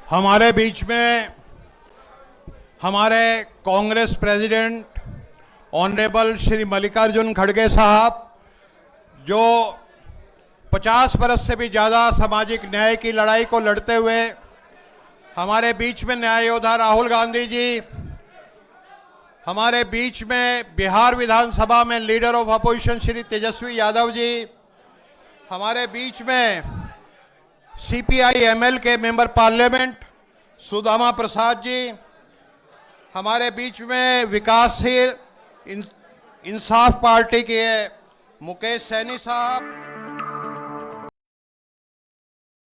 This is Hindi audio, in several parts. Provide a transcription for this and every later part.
हमारे बीच में हमारे कांग्रेस प्रेसिडेंट ऑनरेबल श्री मल्लिकार्जुन खड़गे साहब, जो 50 बरस से भी ज़्यादा सामाजिक न्याय की लड़ाई को लड़ते हुए, हमारे बीच में न्याय योद्धा राहुल गांधी जी, हमारे बीच में बिहार विधानसभा में leader of opposition Shri Tejashwi Yadav ji, हमारे बीच में सीपीआई एमएल के मेंबर पार्लियामेंट सुदामा प्रसाद जी, हमारे बीच में विकासशील इंसाफ पार्टी के मुकेश सैनी साहब,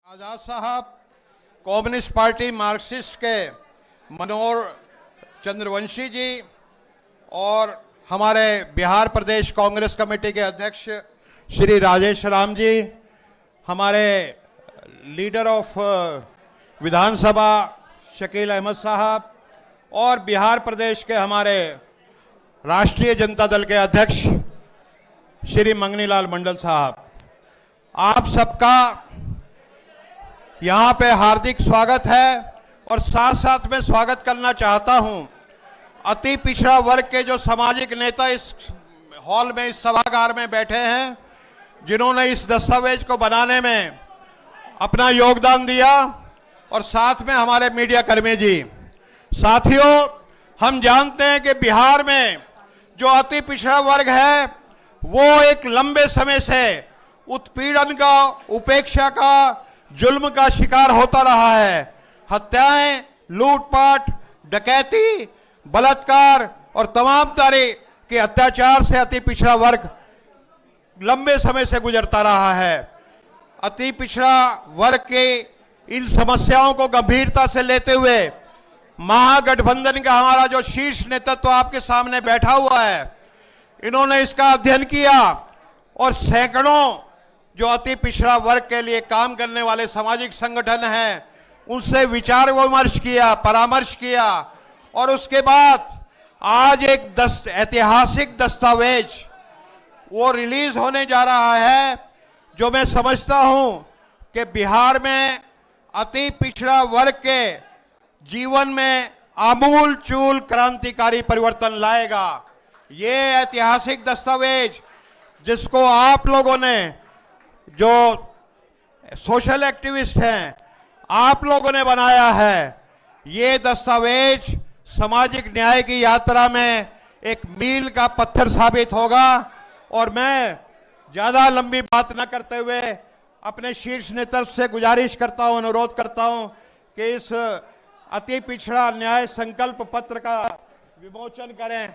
आजाद साहब, कम्युनिस्ट पार्टी मार्क्सिस्ट के मनोहर चंद्रवंशी जी, और हमारे बिहार प्रदेश कांग्रेस कमेटी के अध्यक्ष श्री राजेश राम जी, हमारे लीडर ऑफ विधानसभा शकील अहमद साहब, और बिहार प्रदेश के हमारे राष्ट्रीय जनता दल के अध्यक्ष श्री मंगनीलाल मंडल साहब, आप सबका यहाँ पे हार्दिक स्वागत है। और साथ साथ में स्वागत करना चाहता हूँ अति पिछड़ा वर्ग के जो सामाजिक नेता इस हॉल में, इस सभागार में बैठे हैं, जिन्होंने इस दस्तावेज को बनाने में अपना योगदान दिया, और साथ में हमारे मीडिया कर्मी जी। साथियों, हम जानते हैं कि बिहार में जो अति पिछड़ा वर्ग है वो एक लंबे समय से उत्पीड़न का, उपेक्षा का, जुल्म का शिकार होता रहा है। हत्याएं, लूटपाट, डकैती, बलात्कार और तमाम तरह के अत्याचार से अति पिछड़ा वर्ग लंबे समय से गुजरता रहा है। अति पिछड़ा वर्ग के इन समस्याओं को गंभीरता से लेते हुए महागठबंधन का हमारा जो शीर्ष नेतृत्व आपके सामने बैठा हुआ है, इन्होंने इसका अध्ययन किया और सैकड़ों जो अति पिछड़ा वर्ग के लिए काम करने वाले सामाजिक संगठन हैं, उनसे विचार विमर्श किया, परामर्श किया, और उसके बाद आज एक ऐतिहासिक दस्तावेज वो रिलीज होने जा रहा है, जो मैं समझता हूं कि बिहार में अति पिछड़ा वर्ग के जीवन में आमूल चूल क्रांतिकारी परिवर्तन लाएगा। ये ऐतिहासिक दस्तावेज जिसको आप लोगों ने, जो सोशल एक्टिविस्ट हैं, आप लोगों ने बनाया है, ये दस्तावेज सामाजिक न्याय की यात्रा में एक मील का पत्थर साबित होगा। और मैं ज्यादा लंबी बात न करते हुए अपने शीर्ष नेतृत्व से गुजारिश करता हूं, अनुरोध करता हूं कि इस अति पिछड़ा न्याय संकल्प पत्र का विमोचन करें।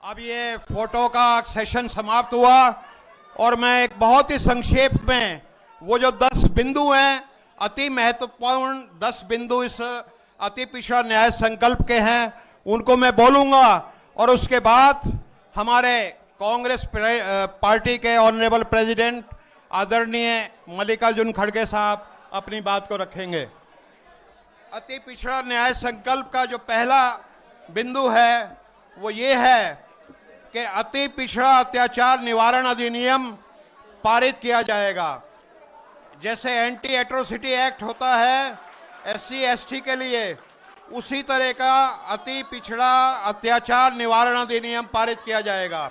अब ये फोटो का सेशन समाप्त हुआ और मैं एक बहुत ही संक्षेप में वो जो 10 बिंदु हैं, अति महत्वपूर्ण 10 बिंदु इस अति पिछड़ा न्याय संकल्प के हैं, उनको मैं बोलूंगा, और उसके बाद हमारे कांग्रेस पार्टी के ऑनरेबल प्रेसिडेंट आदरणीय मल्लिकार्जुन खड़गे साहब अपनी बात को रखेंगे। अति पिछड़ा न्याय संकल्प का जो पहला बिंदु है वो ये है कि अति पिछड़ा अत्याचार निवारण अधिनियम पारित किया जाएगा। जैसे एंटी एट्रोसिटी एक्ट होता है SC ST के लिए, उसी तरह का अति पिछड़ा अत्याचार निवारण अधिनियम पारित किया जाएगा।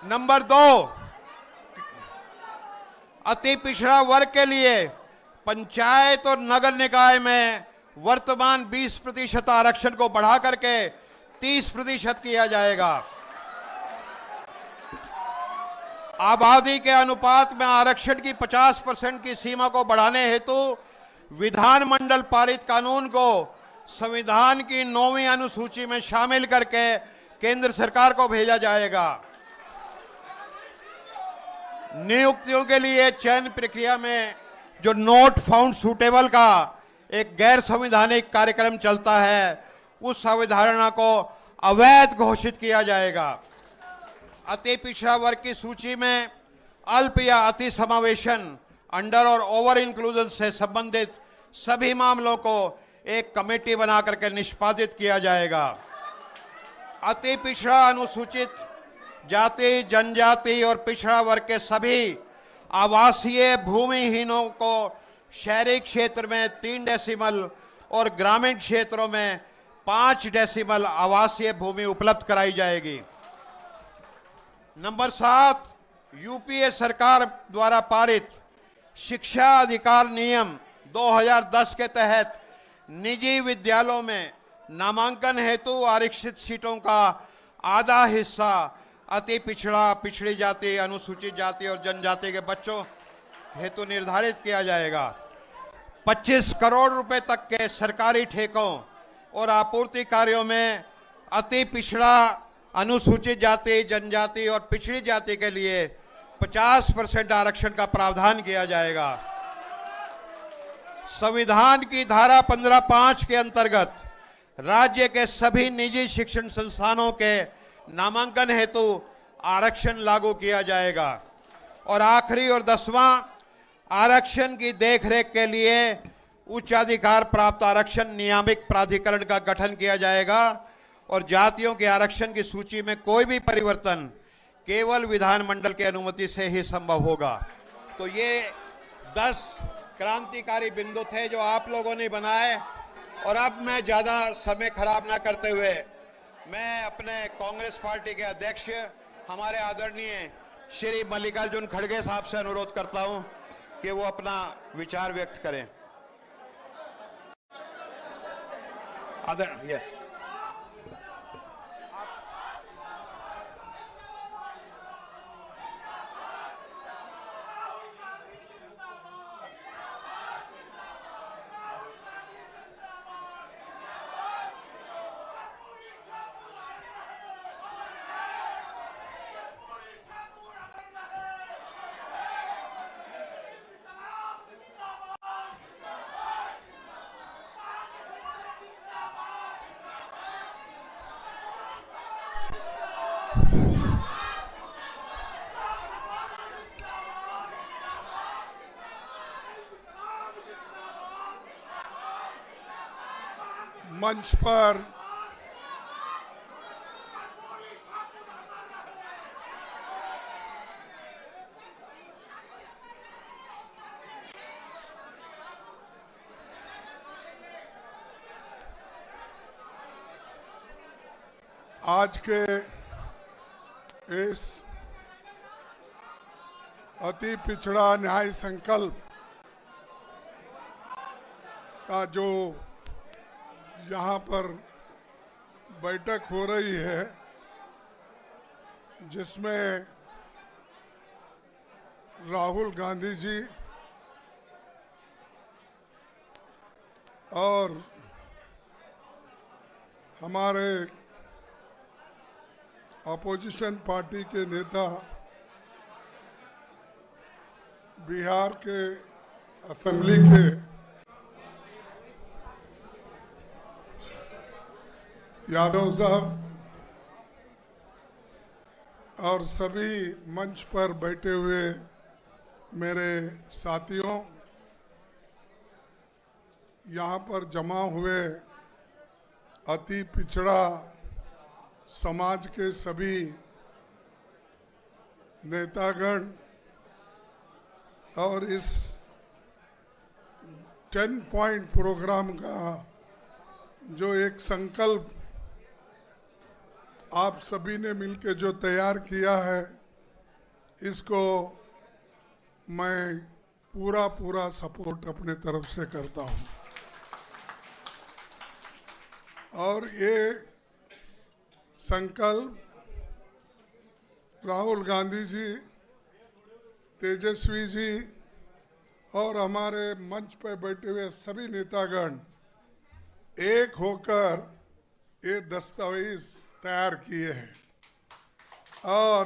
नंबर 2, अति पिछड़ा वर्ग के लिए पंचायत और नगर निकाय में वर्तमान 20% आरक्षण को बढ़ा करके 30% किया जाएगा। आबादी के अनुपात में आरक्षण की 50% की सीमा को बढ़ाने हेतु विधानमंडल पारित कानून को संविधान की 9वीं अनुसूची में शामिल करके केंद्र सरकार को भेजा जाएगा। नियुक्तियों के लिए चयन प्रक्रिया में जो नॉट फाउंड सूटेबल का एक गैर संवैधानिक कार्यक्रम चलता है, उस अवधारणा को अवैध घोषित किया जाएगा। अति पिछड़ा वर्ग की सूची में अल्प या अति समावेशन, अंडर और ओवर इंक्लूजन से संबंधित सभी मामलों को एक कमेटी बना करके निष्पादित किया जाएगा। अति पिछड़ा, अनुसूचित जाति, जनजाति और पिछड़ा वर्ग के सभी आवासीय भूमिहीनों को शहरी क्षेत्र में 3 डेसिमल और ग्रामीण क्षेत्रों में 5 डेसिमल आवासीय भूमि उपलब्ध कराई जाएगी। नंबर 7, यूपीए सरकार द्वारा पारित शिक्षा अधिकार नियम 2010 के तहत निजी विद्यालयों में नामांकन हेतु आरक्षित सीटों का आधा हिस्सा अति पिछड़ा, पिछड़ी जाति, अनुसूचित जाति और जनजाति के बच्चों हेतु निर्धारित किया जाएगा। 25 करोड़ रुपए तक के सरकारी ठेकों और आपूर्ति कार्यों में अति पिछड़ा, अनुसूचित जाति, जनजाति और पिछड़ी जाति के लिए 50% आरक्षण का प्रावधान किया जाएगा। संविधान की धारा 15(5) के अंतर्गत राज्य के सभी निजी शिक्षण संस्थानों के नामांकन हेतु आरक्षण लागू किया जाएगा। और आखिरी और 10वां, आरक्षण की देखरेख के लिए उच्चाधिकार प्राप्त आरक्षण नियामक प्राधिकरण का गठन किया जाएगा और जातियों के आरक्षण की सूची में कोई भी परिवर्तन केवल विधानमंडल की अनुमति से ही संभव होगा। तो ये 10 क्रांतिकारी बिंदु थे जो आप लोगों ने बनाए। और अब मैं ज्यादा समय खराब ना करते हुए मैं अपने कांग्रेस पार्टी के अध्यक्ष हमारे आदरणीय श्री मल्लिकार्जुन खड़गे साहब से अनुरोध करता हूं कि वो अपना विचार व्यक्त करें। यस, मंच पर आज के इस अति पिछड़ा न्याय संकल्प का जो यहाँ पर बैठक हो रही है, जिसमें राहुल गांधी जी और हमारे अपोजिशन पार्टी के नेता बिहार के असेंबली के यादव साहब और सभी मंच पर बैठे हुए मेरे साथियों, यहाँ पर जमा हुए अति पिछड़ा समाज के सभी नेतागण और इस 10 पॉइंट प्रोग्राम का जो एक संकल्प आप सभी ने मिलकर जो तैयार किया है, इसको मैं पूरा सपोर्ट अपने तरफ से करता हूं। और ये संकल्प राहुल गांधी जी, तेजस्वी जी और हमारे मंच पर बैठे हुए सभी नेतागण एक होकर ये दस्तावेज तैयार किए हैं। और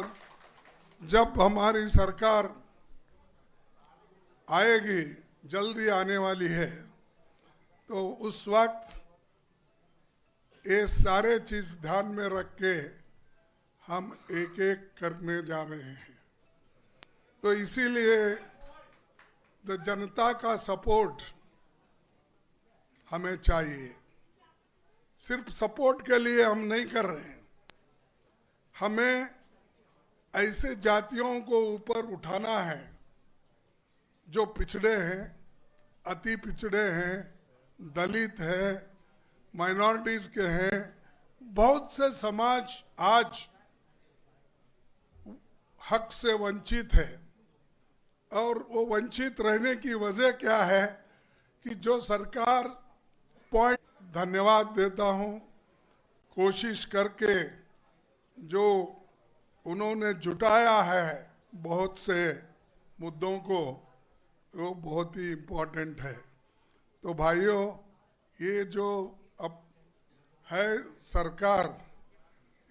जब हमारी सरकार आएगी, जल्दी आने वाली है, तो उस वक्त ये सारे चीज ध्यान में रख के हम एक एक करने जा रहे हैं। तो इसीलिए जनता का सपोर्ट हमें चाहिए। सिर्फ सपोर्ट के लिए हम नहीं कर रहे हैं, हमें ऐसे जातियों को ऊपर उठाना है जो पिछड़े हैं, अति पिछड़े हैं, दलित है, माइनॉरिटीज के हैं। बहुत से समाज आज हक से वंचित है, और वो वंचित रहने की वजह क्या है कि जो सरकार पॉइंट, धन्यवाद देता हूं, कोशिश करके जो उन्होंने जुटाया है बहुत से मुद्दों को, वो बहुत ही इम्पोर्टेंट है। तो भाइयों, ये जो अब है सरकार,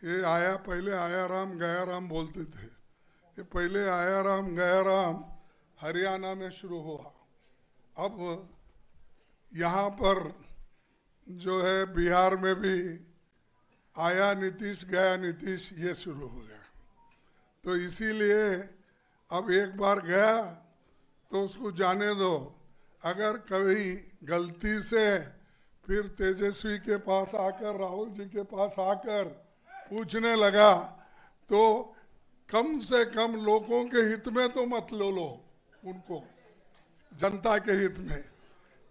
ये आया, पहले आया राम गया राम बोलते थे, ये पहले आया राम गया राम हरियाणा में शुरू हुआ, अब यहाँ पर जो है बिहार में भी आया नीतीश गया नीतीश, ये शुरू हो गया। तो इसीलिए अब एक बार गया तो उसको जाने दो। अगर कभी गलती से फिर तेजस्वी के पास आकर, राहुल जी के पास आकर पूछने लगा, तो कम से कम लोगों के हित में तो मत लो उनको, जनता के हित में।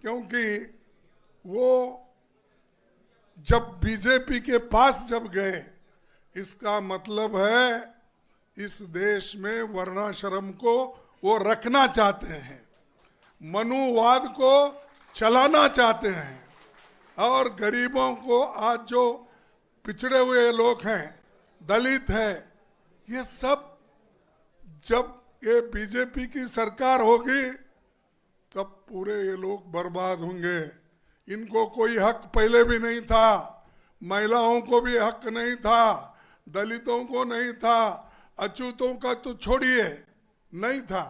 क्योंकि वो जब बीजेपी के पास जब गए, इसका मतलब है इस देश में वर्णाश्रम को वो रखना चाहते हैं, मनुवाद को चलाना चाहते हैं, और गरीबों को, आज जो पिछड़े हुए लोग हैं, दलित हैं, ये सब जब ये बीजेपी की सरकार होगी तब पूरे ये लोग बर्बाद होंगे। इनको कोई हक पहले भी नहीं था, महिलाओं को भी हक नहीं था, दलितों को नहीं था, अछूतों का तो छोड़िए, नहीं था।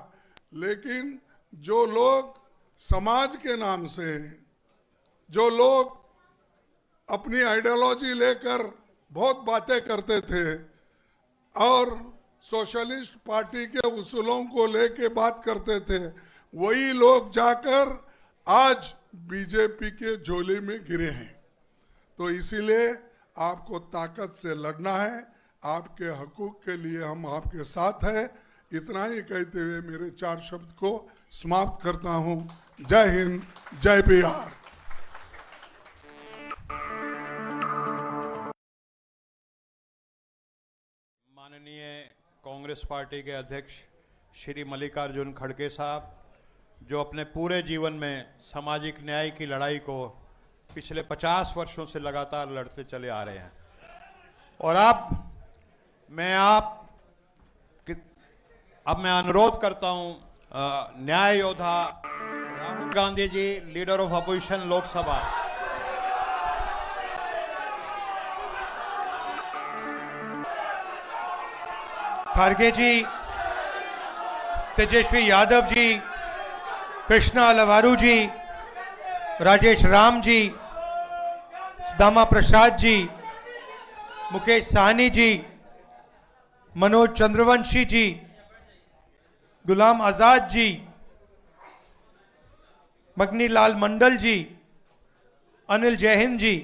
लेकिन जो लोग समाज के नाम से, जो लोग अपनी आइडियोलॉजी लेकर बहुत बातें करते थे और सोशलिस्ट पार्टी के उसूलों को लेके बात करते थे, वही लोग जाकर आज बीजेपी के झोले में गिरे हैं। तो इसीलिए आपको ताकत से लड़ना है, आपके हकूक के लिए हम आपके साथ हैं। इतना ही कहते हुए मेरे 4 शब्द को समाप्त करता हूं। जय हिंद, जय बिहार। माननीय कांग्रेस पार्टी के अध्यक्ष श्री मल्लिकार्जुन खड़गे साहब, जो अपने पूरे जीवन में सामाजिक न्याय की लड़ाई को पिछले 50 वर्षों से लगातार लड़ते चले आ रहे हैं, और अब मैं अनुरोध करता हूं न्याय योद्धा Rahul Gandhi ji, leader of opposition Lok Sabha, खड़गे जी, तेजस्वी यादव जी, कृष्णा लवारू जी, राजेश राम जी, दामा प्रसाद जी, मुकेश साहनी जी, मनोज चंद्रवंशी जी, गुलाम आजाद जी, मगनी लाल मंडल जी, अनिल जयहिंद जी,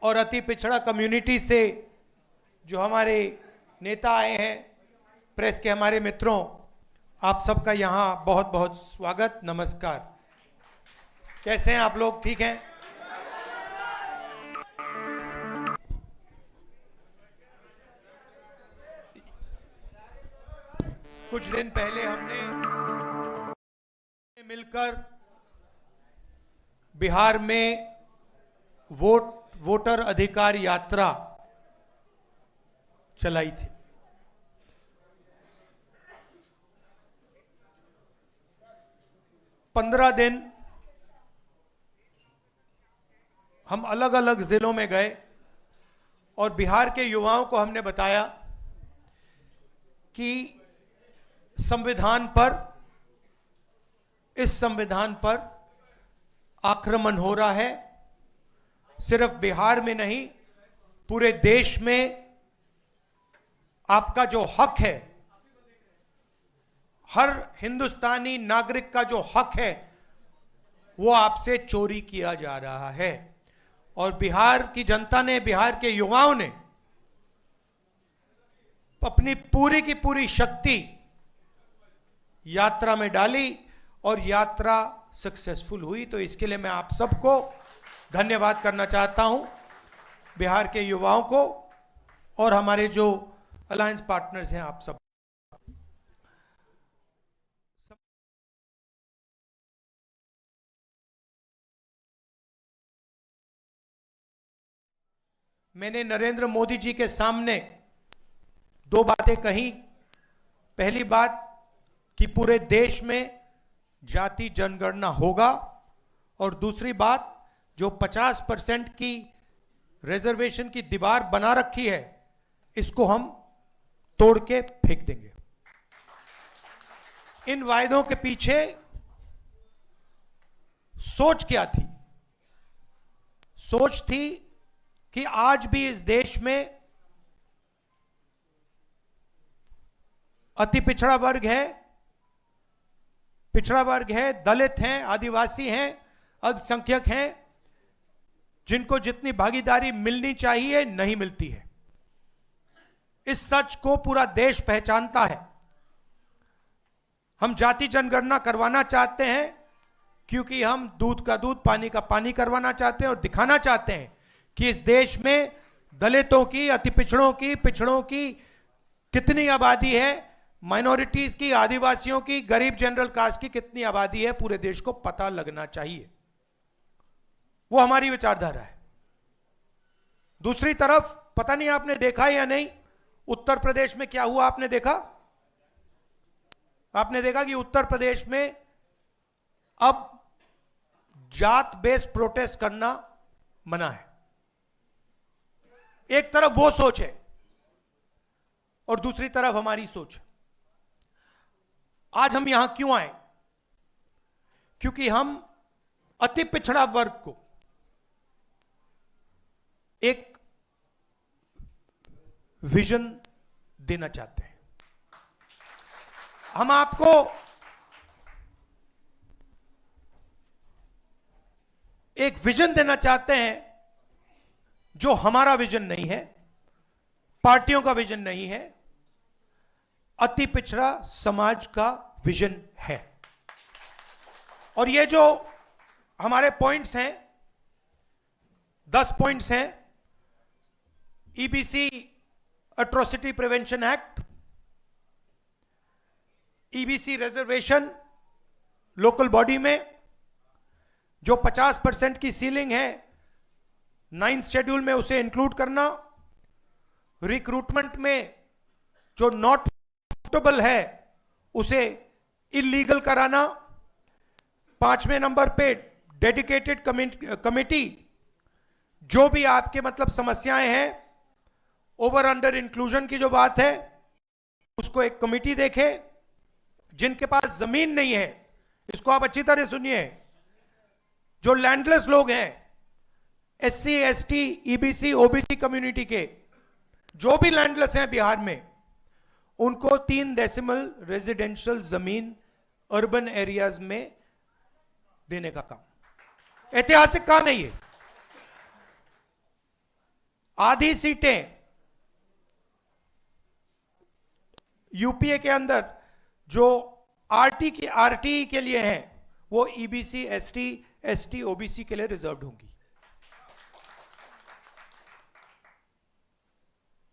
और अति पिछड़ा कम्युनिटी से जो हमारे नेता आए हैं, प्रेस के हमारे मित्रों, आप सबका यहाँ बहुत बहुत स्वागत, नमस्कार। कैसे हैं आप लोग? ठीक हैं? कुछ दिन पहले हमने मिलकर बिहार में वोटर अधिकार यात्रा चलाई थी। पंद्रह दिन हम अलग अलग जिलों में गए और बिहार के युवाओं को हमने बताया कि इस संविधान पर आक्रमण हो रहा है। सिर्फ बिहार में नहीं, पूरे देश में आपका जो हक है, हर हिंदुस्तानी नागरिक का जो हक है, वो आपसे चोरी किया जा रहा है। और बिहार की जनता ने, बिहार के युवाओं ने अपनी पूरी की पूरी शक्ति यात्रा में डाली और यात्रा सक्सेसफुल हुई। तो इसके लिए मैं आप सबको धन्यवाद करना चाहता हूं, बिहार के युवाओं को और हमारे जो अलायंस पार्टनर्स हैं, आप सब। मैंने नरेंद्र मोदी जी के सामने दो बातें कही। पहली बात कि पूरे देश में जाति जनगणना होगा, और दूसरी बात जो 50% की रिजर्वेशन की दीवार बना रखी है, इसको हम तोड़ के फेंक देंगे। इन वायदों के पीछे सोच क्या थी? सोच थी कि आज भी इस देश में अति पिछड़ा वर्ग है, दलित हैं, आदिवासी हैं, अल्पसंख्यक हैं, जिनको जितनी भागीदारी मिलनी चाहिए नहीं मिलती है। इस सच को पूरा देश पहचानता है। हम जाति जनगणना करवाना चाहते हैं क्योंकि हम दूध का दूध, पानी का पानी करवाना चाहते हैं और दिखाना चाहते हैं कि इस देश में दलितों की, अति पिछड़ों की कितनी आबादी है, माइनॉरिटीज की, आदिवासियों की, गरीब जनरल कास्ट की कितनी आबादी है, पूरे देश को पता लगना चाहिए। वो हमारी विचारधारा है। दूसरी तरफ, पता नहीं आपने देखा या नहीं, उत्तर प्रदेश में क्या हुआ? आपने देखा कि उत्तर प्रदेश में अब जात बेस्ड प्रोटेस्ट करना मना है। एक तरफ वो सोच है और दूसरी तरफ हमारी सोच। आज हम यहां क्यों आए? क्योंकि हम अति पिछड़ा वर्ग को एक विजन देना चाहते हैं। हम आपको एक विजन देना चाहते हैं जो हमारा विजन नहीं है, पार्टियों का विजन नहीं है, अति पिछड़ा समाज का विजन है। और ये जो हमारे पॉइंट्स हैं, 10 पॉइंट्स हैं। EBC atrocity prevention act, EBC reservation local body में जो 50% की सीलिंग है, 9th शेड्यूल में उसे इंक्लूड करना, रिक्रूटमेंट में जो नॉट सूटेबल है उसे इलीगल कराना, 5वें नंबर पे डेडिकेटेड कमेटी, जो भी आपके मतलब समस्याएं हैं, ओवर अंडर इंक्लूजन की जो बात है, उसको एक कमेटी देखे। जिनके पास जमीन नहीं है, इसको आप अच्छी तरह सुनिए, जो लैंडलेस लोग हैं, SC, ST, EBC, OBC community के जो भी लैंडलेस हैं बिहार में, उनको 3 डेसिमल रेजिडेंशियल जमीन अर्बन एरियाज में देने का काम, ऐतिहासिक काम है ये। आधी सीटें यूपीए के अंदर जो आरटी के लिए हैं, वो ईबीसी, एसटी, ओबीसी के लिए रिजर्व्ड होंगी।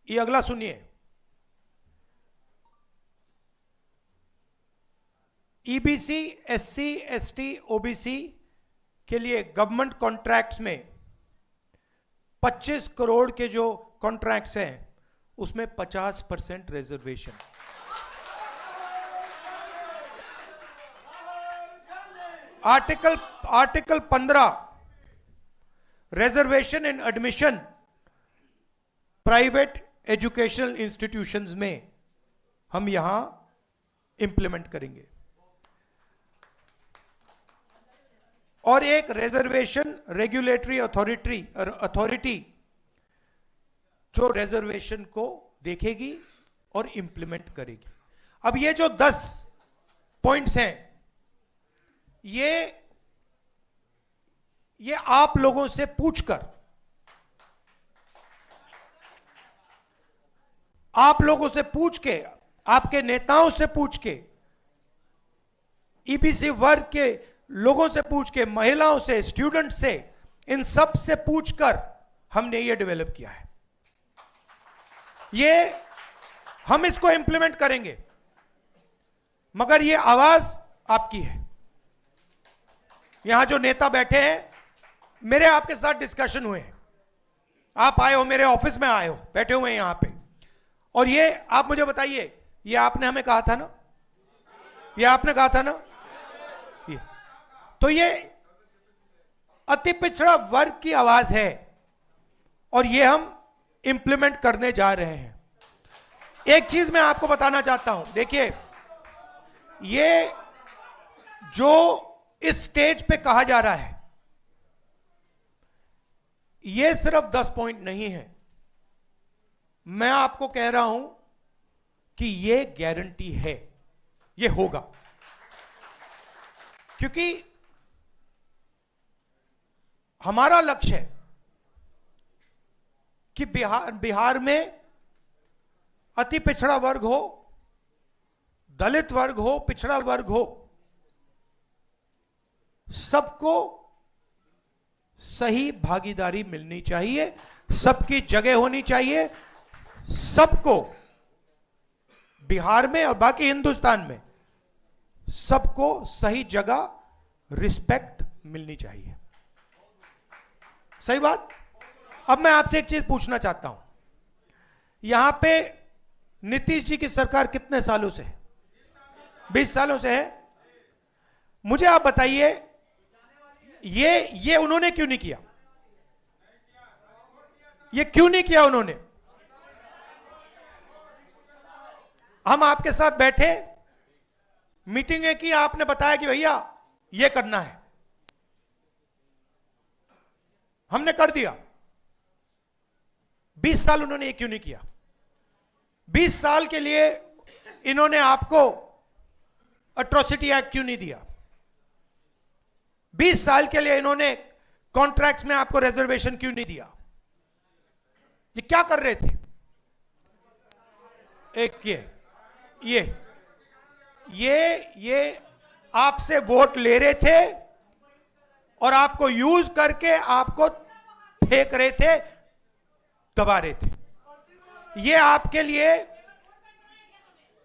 ये अगला सुनिए, ईबीसी, एससी, एसटी, ओबीसी के लिए गवर्नमेंट कॉन्ट्रैक्ट्स में 25 करोड़ के जो कॉन्ट्रैक्ट्स हैं उसमें 50% रिजर्वेशन। आर्टिकल 15 रिजर्वेशन इन एडमिशन प्राइवेट एजुकेशनल इंस्टीट्यूशंस में हम यहां इंप्लीमेंट करेंगे। और एक रिजर्वेशन रेगुलेटरी अथॉरिटी जो रिजर्वेशन को देखेगी और इंप्लीमेंट करेगी। अब ये जो 10 पॉइंट्स हैं, ये आप लोगों से पूछकर, आप लोगों से पूछ के, आपके नेताओं से पूछ के, ईबीसी वर्ग के लोगों से पूछ के, महिलाओं से, स्टूडेंट से, इन सब से पूछकर हमने ये डेवलप किया है। ये हम इसको इंप्लीमेंट करेंगे, मगर ये आवाज आपकी है। यहां जो नेता बैठे हैं, मेरे आपके साथ डिस्कशन हुए हैं, आप आए हो, मेरे ऑफिस में आए हो, बैठे हुए हैं यहां पे, और ये आप मुझे बताइए, ये आपने हमें कहा था ना, ये आपने कहा था ना, तो ये अति पिछड़ा वर्ग की आवाज है और ये हम इंप्लीमेंट करने जा रहे हैं। एक चीज मैं आपको बताना चाहता हूं, देखिए, ये जो इस स्टेज पे कहा जा रहा है, ये सिर्फ 10 पॉइंट नहीं है। मैं आपको कह रहा हूं कि ये गारंटी है, ये होगा, क्योंकि हमारा लक्ष्य है कि बिहार में अति पिछड़ा वर्ग हो, दलित वर्ग हो, पिछड़ा वर्ग हो, सबको सही भागीदारी मिलनी चाहिए, सबकी जगह होनी चाहिए, सबको बिहार में और बाकी हिंदुस्तान में सबको सही जगह, रिस्पेक्ट मिलनी चाहिए। सही बात। अब मैं आपसे एक चीज पूछना चाहता हूं, यहां पे नीतीश जी की सरकार कितने सालों से है? 20 सालों से है। मुझे आप बताइए, ये उन्होंने क्यों नहीं किया? ये क्यों नहीं किया उन्होंने? हम आपके साथ बैठे, मीटिंगें की, आपने बताया कि भैया ये करना है, हमने कर दिया। 20 साल उन्होंने ये क्यों नहीं किया? 20 साल के लिए इन्होंने आपको एट्रोसिटी एक्ट क्यों नहीं दिया? 20 साल के लिए इन्होंने कॉन्ट्रैक्ट्स में आपको रिजर्वेशन क्यों नहीं दिया? ये क्या कर रहे थे? एक ये आपसे वोट ले रहे थे और आपको यूज करके आपको फेंक रहे थे, दबा रहे थे। ये आपके लिए,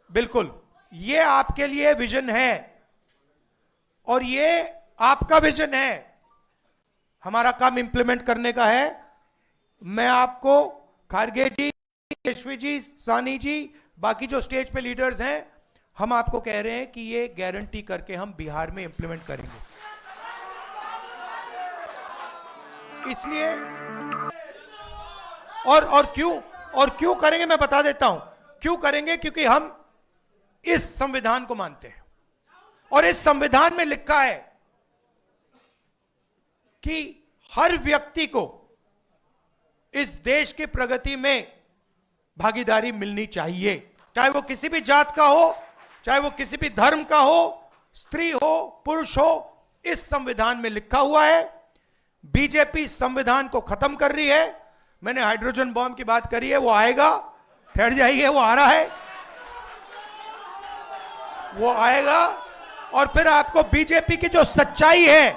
बिल्कुल, ये आपके लिए विजन है और ये आपका विजन है। हमारा काम इंप्लीमेंट करने का है। मैं आपको, खारगे जी, यशवी जी, सानी जी, बाकी जो स्टेज पे लीडर्स हैं, हम आपको कह रहे हैं कि ये गारंटी करके हम बिहार में इंप्लीमेंट करेंगे। इसलिए और क्यों करेंगे, मैं बता देता हूं क्यों करेंगे। क्योंकि हम इस संविधान को मानते हैं और इस संविधान में लिखा है कि हर व्यक्ति को इस देश की प्रगति में भागीदारी मिलनी चाहिए, चाहे वो किसी भी जात का हो, चाहे वो किसी भी धर्म का हो, स्त्री हो, पुरुष हो। इस संविधान में लिखा हुआ है। बीजेपी संविधान को खत्म कर रही है। मैंने हाइड्रोजन बॉम्ब की बात करी है, वो आएगा, ठहर जाइए, वो आ रहा है, वो आएगा। और फिर आपको बीजेपी की जो सच्चाई है,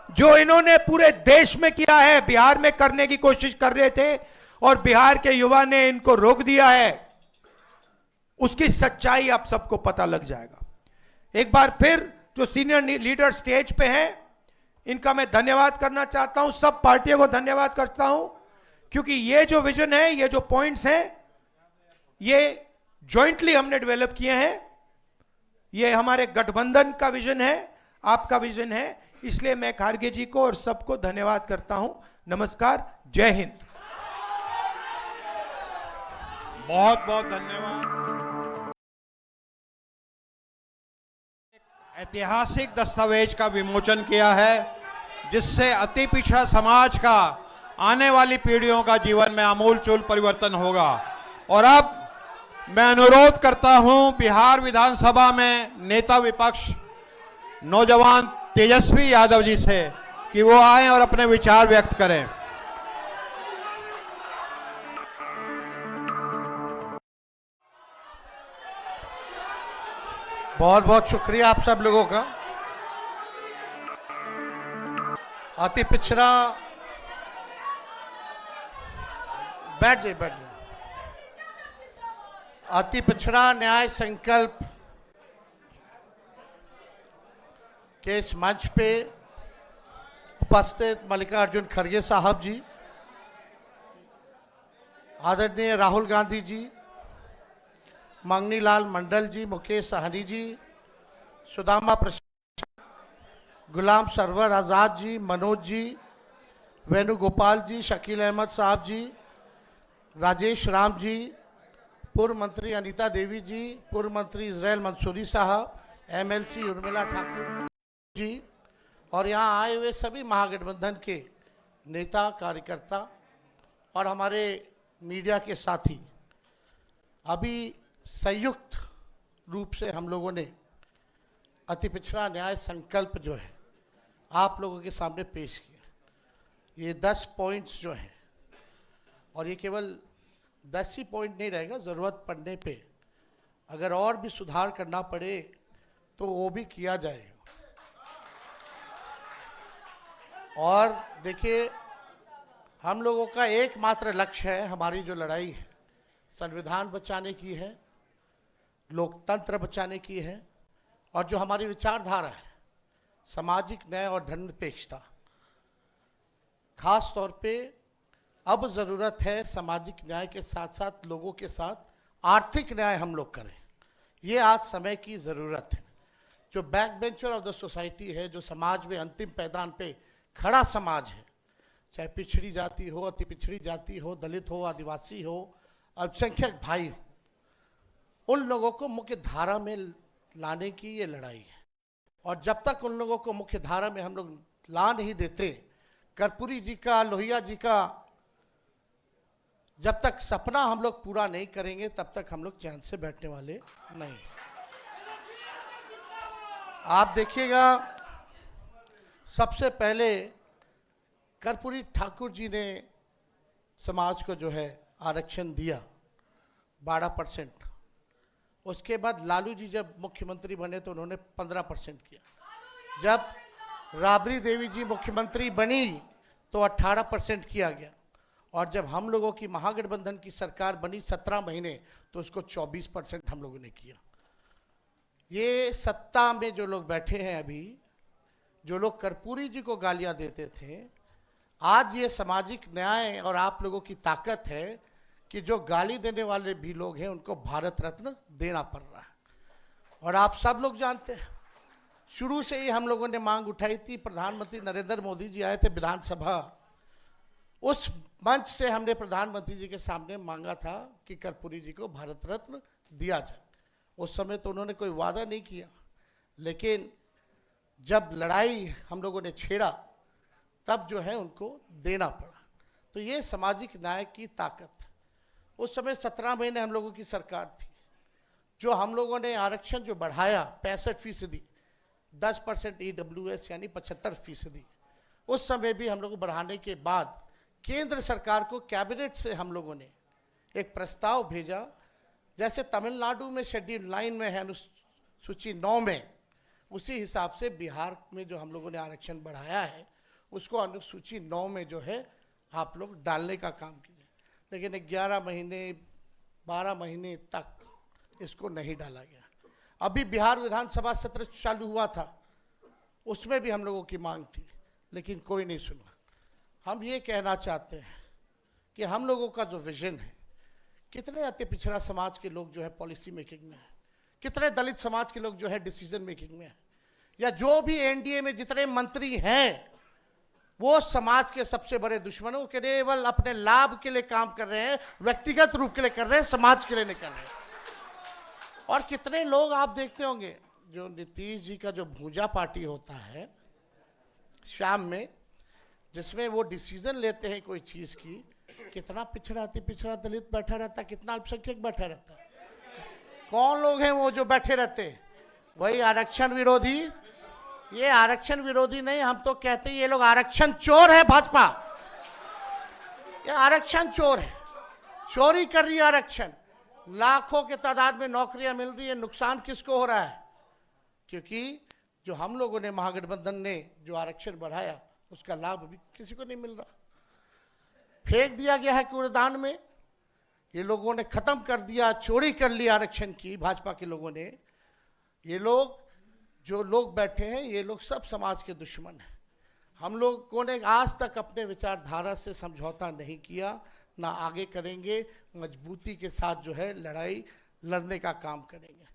जो इन्होंने पूरे देश में किया है, बिहार में करने की कोशिश कर रहे थे और बिहार के युवा ने इनको रोक दिया है, उसकी सच्चाई आप सबको पता लग जाएगा। एक बार फिर जो सीनियर लीडर स्टेज पे हैं, इनका मैं धन्यवाद करना चाहता हूं, सब पार्टियों को धन्यवाद करता हूं, क्योंकि ये जो विजन है, ये जो पॉइंट्स हैं, ये जॉइंटली हमने डेवलप किए हैं। ये हमारे गठबंधन का विजन है, आपका विजन है, इसलिए मैं खारगे जी को और सबको धन्यवाद करता हूं। नमस्कार, जय हिंद। बहुत बहुत धन्यवाद। ऐतिहासिक दस्तावेज का विमोचन किया है, जिससे अति पिछड़ा समाज का आने वाली पीढ़ियों का जीवन में आमूलचूल परिवर्तन होगा। और अब मैं अनुरोध करता हूं बिहार विधानसभा में नेता विपक्ष नौजवान तेजस्वी यादव जी से कि वो आए और अपने विचार व्यक्त करें। बहुत बहुत शुक्रिया आप सब लोगों का। अति पिछड़ा, बैठ जाइए। अति पिछड़ा न्याय संकल्प के इस मंच पे उपस्थित मल्लिकार्जुन खड़गे साहब जी, आदरणीय राहुल गांधी जी, मंगनीलाल मंडल जी, मुकेश सहनी जी, सुदामा प्रसाद, गुलाम सरवर आज़ाद जी, मनोज जी, वेणुगोपाल जी, शकील अहमद साहब जी, राजेश राम जी, पूर्व मंत्री अनीता देवी जी, पूर्व मंत्री इजराइल मंसूरी साहब, एमएलसी उर्मिला ठाकुर जी, और यहाँ आए हुए सभी महागठबंधन के नेता कार्यकर्ता और हमारे मीडिया के साथी। अभी संयुक्त रूप से हम लोगों ने अति पिछड़ा न्याय संकल्प जो है आप लोगों के सामने पेश किया। ये 10 पॉइंट्स जो हैं, और ये केवल 10 ही पॉइंट नहीं रहेगा, ज़रूरत पड़ने पे अगर और भी सुधार करना पड़े तो वो भी किया जाएगा। और देखिए, हम लोगों का एकमात्र लक्ष्य है, हमारी जो लड़ाई है संविधान बचाने की है, लोकतंत्र बचाने की है, और जो हमारी विचारधारा है सामाजिक न्याय और धर्मनिरपेक्षता। खास तौर पे अब ज़रूरत है सामाजिक न्याय के साथ साथ लोगों के साथ आर्थिक न्याय हम लोग करें। ये आज समय की ज़रूरत है। जो back bencher of the society है, जो समाज में अंतिम पैदान पे खड़ा समाज है, चाहे पिछड़ी जाति हो, अति पिछड़ी जाति हो, दलित हो, आदिवासी हो, अल्पसंख्यक भाई हो, उन लोगों को मुख्य धारा में लाने की ये लड़ाई है। और जब तक उन लोगों को मुख्य धारा में हम लोग ला नहीं देते, कर्पूरी जी का, लोहिया जी का जब तक सपना हम लोग पूरा नहीं करेंगे, तब तक हम लोग चैन से बैठने वाले नहीं। आप देखिएगा, सबसे पहले कर्पूरी ठाकुर जी ने समाज को जो है आरक्षण दिया 12%। उसके बाद लालू जी जब मुख्यमंत्री बने तो उन्होंने 15% किया। जब राबड़ी देवी जी मुख्यमंत्री बनी तो 18% किया गया। और जब हम लोगों की महागठबंधन की सरकार बनी 17 महीने, तो उसको 24% हम लोगों ने किया। ये सत्ता में जो लोग बैठे हैं अभी, जो लोग कर्पूरी जी को गालियां देते थे, आज ये सामाजिक न्याय और आप लोगों की ताकत है कि जो गाली देने वाले भी लोग हैं उनको भारत रत्न देना पड़ रहा है। और आप सब लोग जानते हैं, शुरू से ही हम लोगों ने मांग उठाई थी। प्रधानमंत्री नरेंद्र मोदी जी आए थे विधानसभा, उस मंच से हमने प्रधानमंत्री जी के सामने मांगा था कि कर्पूरी जी को भारत रत्न दिया जाए। उस समय तो उन्होंने कोई वादा नहीं किया, लेकिन जब लड़ाई हम लोगों ने छेड़ा तब जो है उनको देना पड़ा। तो ये सामाजिक न्याय की ताकत है। उस समय 17 महीने हम लोगों की सरकार थी। जो हम लोगों ने आरक्षण जो बढ़ाया 65%, 10% EWS यानी 75%, उस समय भी हम लोग बढ़ाने के बाद केंद्र सरकार को कैबिनेट से हम लोगों ने एक प्रस्ताव भेजा। जैसे तमिलनाडु में शेड्यूल 9 में है, अनुसूची 9 में, उसी हिसाब से बिहार में जो हम लोगों ने आरक्षण बढ़ाया है उसको अनुसूची 9 में जो है आप लोग डालने का काम कीजिए। लेकिन 11 महीने 12 महीने तक इसको नहीं डाला गया। अभी बिहार विधानसभा सत्र चालू हुआ था, उसमें भी हम लोगों की मांग थी, लेकिन कोई नहीं सुना। हम ये कहना चाहते हैं कि हम लोगों का जो विजन है, कितने अति पिछड़ा समाज के लोग जो है पॉलिसी मेकिंग में है, कितने दलित समाज के लोग जो है डिसीजन मेकिंग में है, या जो भी एनडीए में जितने मंत्री हैं वो समाज के सबसे बड़े दुश्मनों के केवल अपने लाभ के लिए काम कर रहे हैं, व्यक्तिगत रूप के लिए कर रहे हैं, समाज के लिए नहीं कर रहे हैं। और कितने लोग आप देखते होंगे, जो नीतीश जी का जो भूजा पार्टी होता है शाम में, जिसमें वो डिसीजन लेते हैं कोई चीज की, कितना पिछड़ा अति पिछड़ा दलित बैठा रहता है, कितना अल्पसंख्यक बैठा रहता है। कौन लोग हैं वो जो बैठे रहते हैं? वही आरक्षण विरोधी। ये आरक्षण विरोधी नहीं, हम तो कहते हैं ये लोग आरक्षण चोर है। भाजपा ये आरक्षण चोर है, चोरी कर रही है आरक्षण। लाखों के तादाद में नौकरियां मिल रही है, नुकसान किसको हो रहा है? क्योंकि जो हम लोगों ने, महागठबंधन ने जो आरक्षण बढ़ाया, उसका लाभ अभी किसी को नहीं मिल रहा, फेंक दिया गया है कूड़ेदान में। ये लोगों ने खत्म कर दिया, चोरी कर ली आरक्षण की, भाजपा के लोगों ने। ये लोग, जो लोग बैठे हैं, ये लोग सब समाज के दुश्मन हैं। हम लोगों ने आज तक अपने विचारधारा से समझौता नहीं किया, ना आगे करेंगे। मजबूती के साथ जो है लड़ाई लड़ने का काम करेंगे।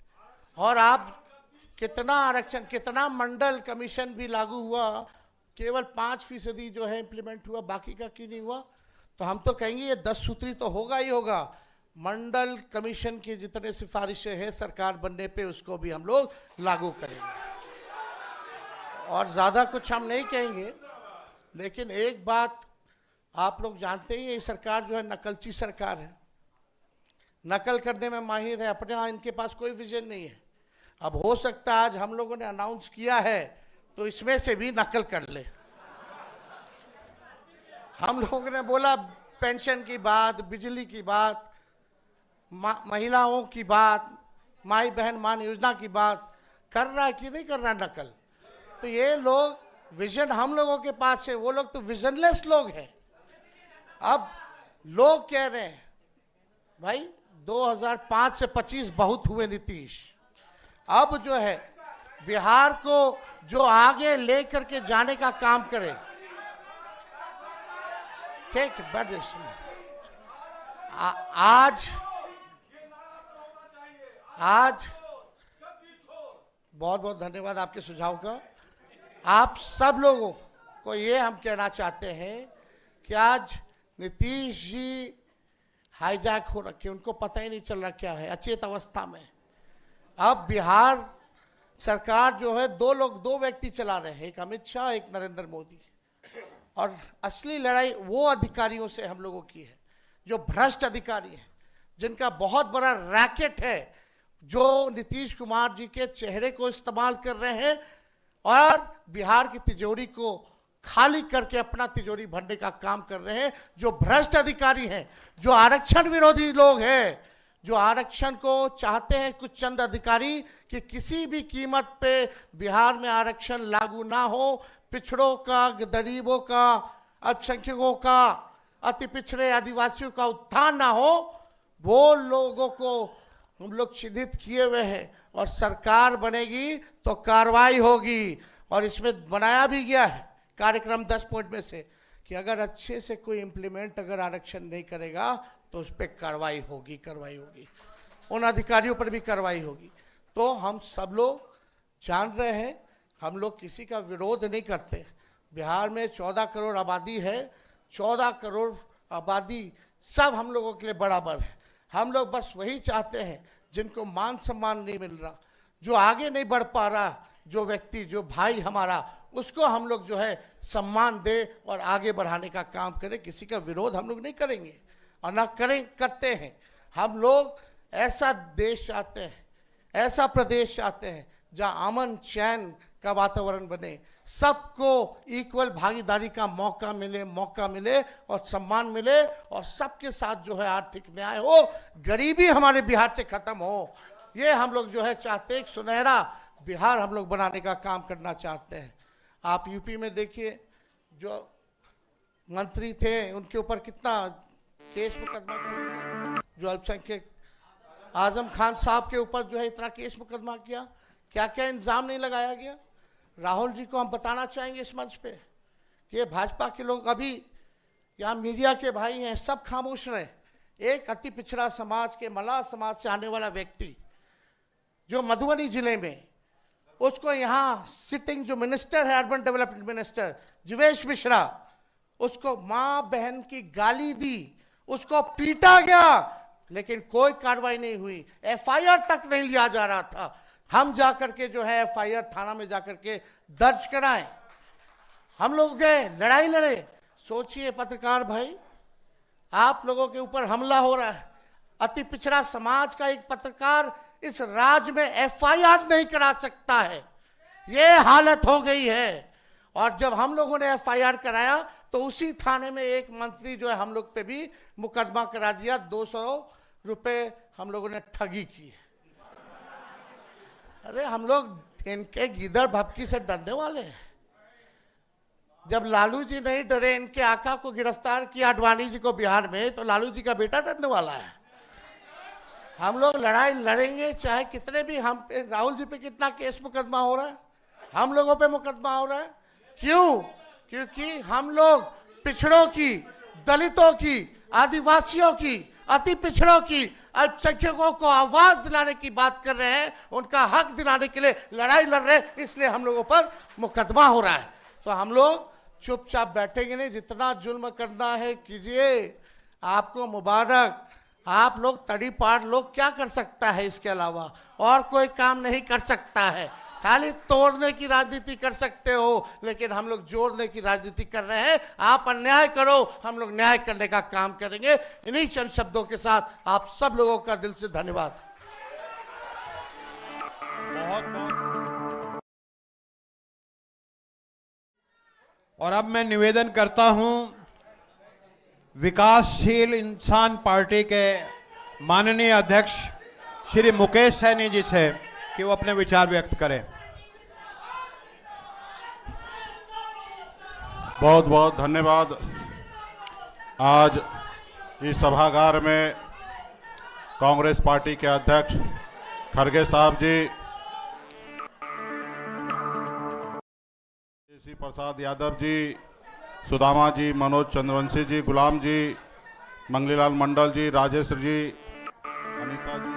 और आप कितना आरक्षण, कितना मंडल कमीशन भी लागू हुआ, केवल 5% जो है इम्प्लीमेंट हुआ, बाकी का क्यों नहीं हुआ? तो हम तो कहेंगे ये 10 सूत्री तो होगा ही होगा। मंडल कमीशन की जितने सिफारिशें हैं सरकार बनने पे, उसको भी हम लोग लागू करेंगे। और ज़्यादा कुछ हम नहीं कहेंगे, लेकिन एक बात आप लोग जानते ही, ये सरकार जो है नकलची सरकार है, नकल करने में माहिर है। अपने यहाँ इनके पास कोई विजन नहीं है। अब हो सकता है आज हम लोगों ने अनाउंस किया है तो इसमें से भी नकल कर ले। हम लोगों ने बोला पेंशन की बात, बिजली की बात, महिलाओं की बात, माई बहन मान योजना की बात, कर रहा है कि नहीं कर रहा नकल? तो ये लोग विजन हम लोगों के पास है, वो लोग तो विजनलेस लोग हैं। अब लोग कह रहे हैं भाई 2005 से 25 बहुत हुए नीतीश, अब जो है बिहार को जो आगे लेकर के जाने का काम करे। ठीक, आज बहुत बहुत धन्यवाद आपके सुझाव का। आप सब लोगों को ये हम कहना चाहते हैं कि आज नीतीश जी हाईजैक हो रखे, उनको पता ही नहीं चल रहा क्या है, अचेत अवस्था में। अब बिहार सरकार जो है दो व्यक्ति चला रहे हैं, एक अमित शाह, एक नरेंद्र मोदी। और असली लड़ाई वो अधिकारियों से हम लोगों की है, जो भ्रष्ट अधिकारी हैं, जिनका बहुत बड़ा रैकेट है, जो नीतीश कुमार जी के चेहरे को इस्तेमाल कर रहे हैं और बिहार की तिजोरी को खाली करके अपना तिजोरी भरने का काम कर रहे हैं। जो भ्रष्ट अधिकारी हैं, जो आरक्षण विरोधी लोग हैं, जो आरक्षण को चाहते हैं कुछ चंद अधिकारी कि किसी भी कीमत पे बिहार में आरक्षण लागू ना हो, पिछड़ों का, गरीबों का, अल्पसंख्यकों का, अति पिछड़े आदिवासियों का उत्थान ना हो, वो लोगों को हम लोग चिन्हित किए हुए हैं। और सरकार बनेगी तो कार्रवाई होगी। और इसमें बनाया भी गया है कार्यक्रम 10 पॉइंट में से कि अगर अच्छे से कोई इम्प्लीमेंट अगर आरक्षण नहीं करेगा तो उस पर कार्रवाई होगी, उन अधिकारियों पर भी कार्रवाई होगी। तो हम सब लोग जान रहे हैं, हम लोग किसी का विरोध नहीं करते। बिहार में 14 करोड़ आबादी है, 14 करोड़ आबादी सब हम लोगों के लिए बराबर है। हम लोग बस वही चाहते हैं जिनको मान सम्मान नहीं मिल रहा, जो आगे नहीं बढ़ पा रहा, जो व्यक्ति, जो भाई हमारा, उसको हम लोग जो है सम्मान दे और आगे बढ़ाने का काम करें। किसी का विरोध हम लोग नहीं करेंगे और ना करते हैं। हम लोग ऐसा देश चाहते हैं, ऐसा प्रदेश चाहते हैं जहां अमन चैन का वातावरण बने, सबको इक्वल भागीदारी का मौका मिले और सम्मान मिले, और सबके साथ जो है आर्थिक न्याय हो, गरीबी हमारे बिहार से खत्म हो। ये हम लोग जो है चाहते हैं, एक सुनहरा बिहार हम लोग बनाने का काम करना चाहते हैं। आप यूपी में देखिए, जो मंत्री थे उनके ऊपर कितना केस मुकदमा, जो अल्पसंख्यक आजम खान साहब के ऊपर जो है इतना केस मुकदमा किया, क्या क्या इंजाम नहीं लगाया गया। राहुल जी को हम बताना चाहेंगे इस मंच पे कि भाजपा के लोग अभी यहाँ मीडिया के भाई हैं, सब खामोश रहे। एक अति पिछड़ा समाज के मल्लाह समाज से आने वाला व्यक्ति जो मधुबनी जिले में, उसको यहाँ सिटिंग जो मिनिस्टर है, urban development minister Jivesh Mishra, उसको माँ बहन की गाली दी, उसको पीटा गया, लेकिन कोई कार्रवाई नहीं हुई, एफआईआर तक नहीं लिया जा रहा था। हम जाकर के जो है एफआईआर थाना में जाकर के दर्ज कराएं। हम लोग गए, लड़ाई लड़े। सोचिए पत्रकार भाई, आप लोगों के ऊपर हमला हो रहा है, अति पिछड़ा समाज का एक पत्रकार इस राज्य में एफआईआर नहीं करा सकता है, ये हालत हो गई है। और जब हम लोगों ने एफआईआर कराया तो उसी थाने में एक मंत्री जो है हम लोग पे भी मुकदमा करा दिया, 200 रुपए हम लोगों ने ठगी की। अरे हम लोग इनके गिदड़ भपकी से डरने वाले हैं। जब लालू जी नहीं डरे, इनके आका को गिरफ्तार किया आडवाणी जी को बिहार में, तो लालू जी का बेटा डरने वाला है। हम लोग लड़ाई लड़ेंगे, चाहे कितने भी हम पे, राहुल जी पे कितना केस मुकदमा हो रहा है, हम लोगों पे मुकदमा हो रहा है। क्यों? क्योंकि हम लोग पिछड़ों की, दलितों की, आदिवासियों की, अति पिछड़ों की, अल्पसंख्यकों को आवाज दिलाने की बात कर रहे हैं, उनका हक दिलाने के लिए लड़ाई लड़ रहे हैं, इसलिए हम लोगों पर मुकदमा हो रहा है। तो हम लोग चुपचाप बैठेंगे नहीं, जितना जुल्म करना है कीजिए, आपको मुबारक। आप लोग तड़ी पार लोग क्या कर सकता है, इसके अलावा और कोई काम नहीं कर सकता है। खाली तोड़ने की राजनीति कर सकते हो, लेकिन हम लोग जोड़ने की राजनीति कर रहे हैं। आप अन्याय करो, हम लोग न्याय करने का काम करेंगे। इन्हीं चंद शब्दों के साथ आप सब लोगों का दिल से धन्यवाद। बहुत बहुत। और अब मैं निवेदन करता हूं विकासशील इंसान पार्टी के माननीय अध्यक्ष श्री मुकेश सैनी जी से कि वो अपने विचार व्यक्त करें। बहुत बहुत धन्यवाद। आज इस सभागार में कांग्रेस पार्टी के अध्यक्ष खड़गे साहब जी, श्री प्रसाद यादव जी, सुदामा जी, मनोज चंद्रवंशी जी, गुलाम जी, मंगलीलाल मंडल जी, राजेश जी, अनीता जी,